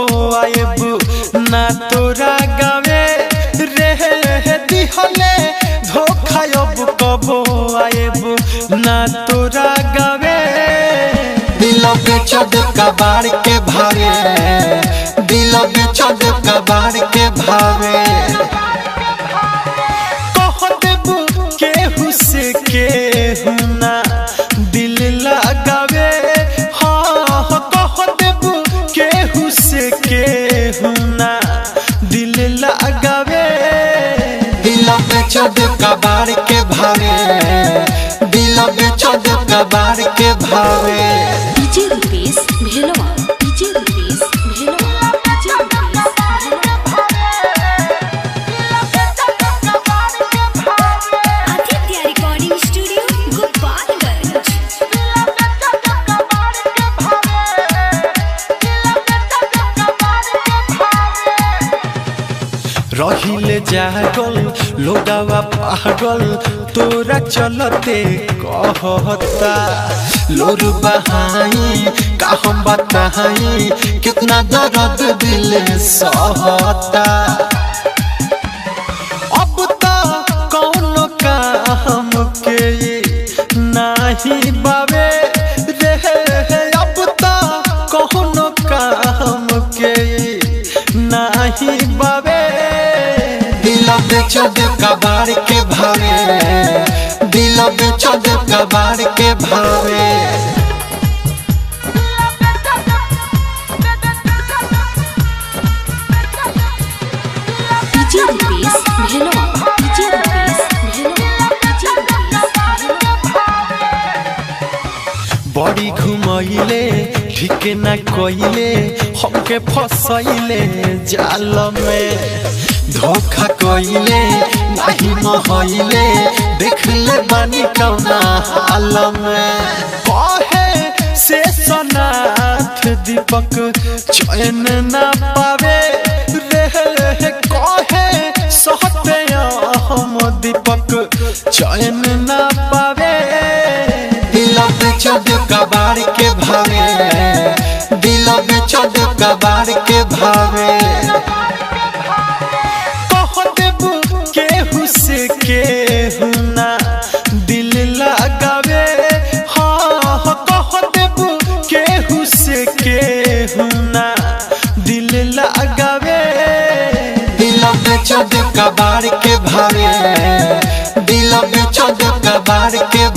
कबो आएब ना तोरा गावे रे दिहले धोखा अब कबो आएब ना तोरा गावे। दिल बेचद कबाड़ के भावे, दिल बेचद कबाड़ के भावे। कह देबू केहू से केहू ना दिल लगावे। हाँ कह देबू केहू से केहू ना दिल लगावे। दिल बेचद कबाड़ के भावे, दिल बेचद कबाड़ के भावे। डीजे रुपेश भेलवा, डीजे रुपेश भेलवा, डीजे रुपेश भेलवा। Aditya recording studio Gopalganj. रहिले जागल लोगावा पागल तोरा चलते कहता। लोर बहाई का हम बताई कितना दर्द दिल सहता। अब तो कौन काम के नहीं बावे रे। अब तो कौन काम के नहीं बावे। दिल बेचद कबाड़ के भावे, दिल बेचद कबाड़ के भावे। डीजे रुपेश भेलवा, डीजे रुपेश भेलवा, डीजे रुपेश भेलवा। बड़ी घुमैले ठीक न कइले हमके फसैले जाल में। धोखा कइले नहीं महइले देख ले बानी कौना हाल में। कहे से सनाथ दीपक चैन ना पावे रे। कहे सहते हम दीपक चैन ना पावे। दिल बेचद कबाड़ के भावे, दिल बेचद कबाड़ के भावे। कह देबू केहू से केहू ना दिल लगावे। हाँ कह देबू केहू से केहू ना दिल लगावे। दिल बेचद कबाड़ के भावे, दिल बेचद कबाड़ के